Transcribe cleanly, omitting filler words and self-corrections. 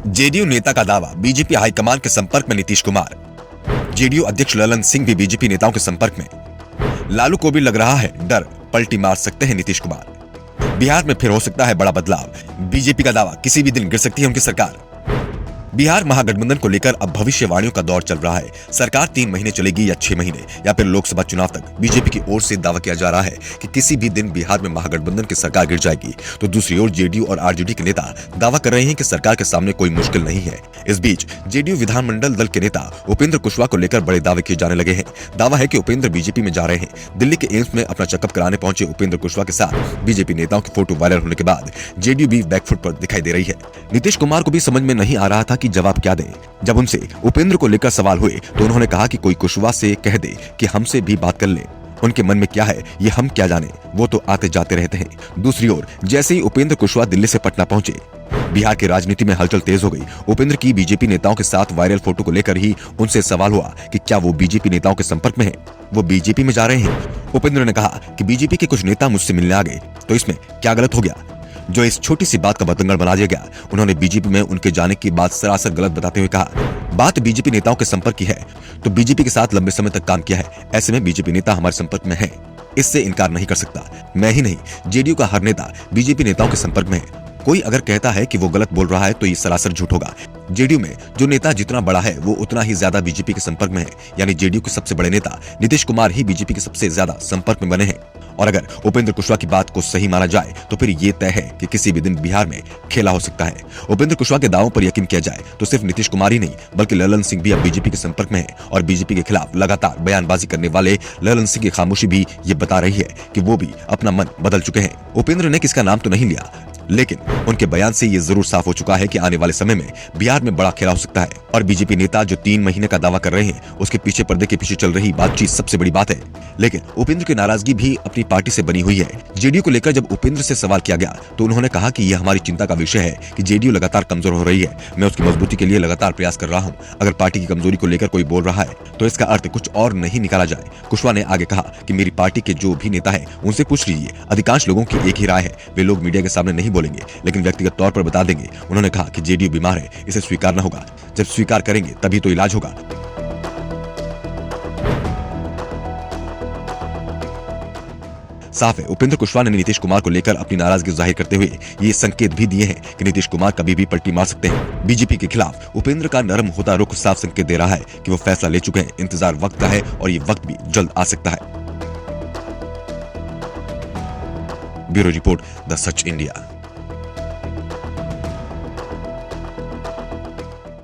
JDU नेता का दावा, बीजेपी हाईकमान के संपर्क में नीतीश कुमार। जेडीयू अध्यक्ष ललन सिंह भी बीजेपी नेताओं के संपर्क में। लालू को भी लग रहा है डर, पलटी मार सकते हैं नीतीश कुमार। बिहार में फिर हो सकता है बड़ा बदलाव, बीजेपी का दावा, किसी भी दिन गिर सकती है उनकी सरकार। बिहार महागठबंधन को लेकर अब भविष्यवाणियों का दौर चल रहा है। सरकार 3 महीने चलेगी या 6 महीने या फिर लोकसभा चुनाव तक। बीजेपी की ओर से दावा किया जा रहा है कि किसी भी दिन बिहार में महागठबंधन की सरकार गिर जाएगी, तो दूसरी ओर जेडीयू और आरजेडी के नेता दावा कर रहे हैं कि सरकार के सामने कोई मुश्किल नहीं है। इस बीच जेडीयू विधानमंडल दल के नेता उपेंद्र कुशवाहा को लेकर बड़े दावे किए जाने लगे हैं। दावा है कि उपेंद्र बीजेपी में जा रहे हैं। दिल्ली के एम्स में अपना चेकअप कराने पहुंचे उपेंद्र कुशवाहा के साथ बीजेपी नेताओं की फोटो वायरल होने के बाद जेडीयू भी बैकफुट पर दिखाई दे रही है। नीतीश कुमार को भी समझ में नहीं आ रहा था कि जवाब क्या दें। जब उनसे उपेंद्र को लेकर सवाल हुए तो उन्होंने कहा कि कोई कुशवाहा से कह दे कि हमसे भी बात कर ले। उनके मन में क्या है ये हम क्या जाने, वो तो आते जाते रहते हैं। दूसरी ओर जैसे ही उपेंद्र कुशवाहा दिल्ली से पटना पहुंचे, बिहार की राजनीति में हलचल तेज हो गई। उपेंद्र की बीजेपी नेताओं के साथ वायरल फोटो को लेकर ही उनसे सवाल हुआ कि क्या वो बीजेपी नेताओं के संपर्क में हैं, वो बीजेपी में जा रहे हैं। उपेंद्र ने कहा कि बीजेपी के कुछ नेता मुझसे मिलने आ गए, तो इसमें क्या गलत हो गया जो इस छोटी सी बात का बतंगड़ बना दिया गया। उन्होंने बीजेपी में उनके जाने की बात सरासर गलत बताते हुए कहा, बात बीजेपी नेताओं के संपर्क की है तो बीजेपी के साथ लंबे समय तक काम किया है, ऐसे में बीजेपी नेता हमारे संपर्क में हैं, इससे इनकार नहीं कर सकता। मैं ही नहीं, जेडीयू का हर नेता बीजेपी नेताओं के संपर्क में है। कोई अगर कहता है कि वो गलत बोल रहा है तो ये सरासर झूठ होगा। जेडीयू में जो नेता जितना बड़ा है वो उतना ही ज्यादा बीजेपी के संपर्क में है, यानी जेडीयू के सबसे बड़े नेता नीतीश कुमार ही बीजेपी के सबसे ज्यादा संपर्क में बने हैं। और अगर उपेंद्र कुशवाहा की बात को सही माना जाए तो फिर ये तय है कि किसी भी दिन बिहार में खेला हो सकता है। उपेंद्र कुशवाहा के दावों पर यकीन किया जाए तो सिर्फ नीतीश कुमार ही नहीं बल्कि ललन सिंह भी अब बीजेपी के संपर्क में है और बीजेपी के खिलाफ लगातार बयानबाजी करने वाले ललन सिंह की खामोशी भी ये बता रही है कि वो भी अपना मन बदल चुके हैं। उपेंद्र ने किसका नाम तो नहीं लिया, लेकिन उनके बयान से ये जरूर साफ हो चुका है कि आने वाले समय में बिहार में बड़ा खेला हो सकता है। और बीजेपी नेता जो 3 महीने का दावा कर रहे हैं उसके पीछे पर्दे के पीछे चल रही बातचीत सबसे बड़ी बात है। लेकिन उपेंद्र की नाराजगी भी अपनी पार्टी से बनी हुई है। जेडीयू को लेकर जब उपेंद्र से सवाल किया गया तो उन्होंने कहा कि यह हमारी चिंता का विषय है कि जेडीयू लगातार कमजोर हो रही है। मैं उसकी मजबूती के लिए लगातार प्रयास कर रहा हूँ। अगर पार्टी की कमजोरी को लेकर कोई बोल रहा है तो इसका अर्थ कुछ और नहीं निकाला जाए। कुशवाहा ने आगे कहा कि मेरी पार्टी के जो भी नेता है उनसे पूछ लीजिए, अधिकांश लोगों की एक ही राय है, वे लोग मीडिया के सामने नहीं बोलेंगे लेकिन व्यक्तिगत तौर पर बता देंगे। उन्होंने कहा कि जेडीयू बीमार है, इसे स्वीकारना होगा, जब स्वीकार करेंगे तभी तो इलाज होगा। साफ है उपेंद्र कुशवाहा ने नीतीश कुमार को लेकर अपनी नाराजगी जाहिर करते हुए ये संकेत भी दिए हैं कि नीतीश कुमार कभी भी पलटी मार सकते हैं। बीजेपी के खिलाफ उपेंद्र का नरम होता रुख साफ संकेत दे रहा है कि वो फैसला ले चुके हैं। इंतजार वक्त का है और ये वक्त भी जल्द आ सकता है। Bureau report, the such India.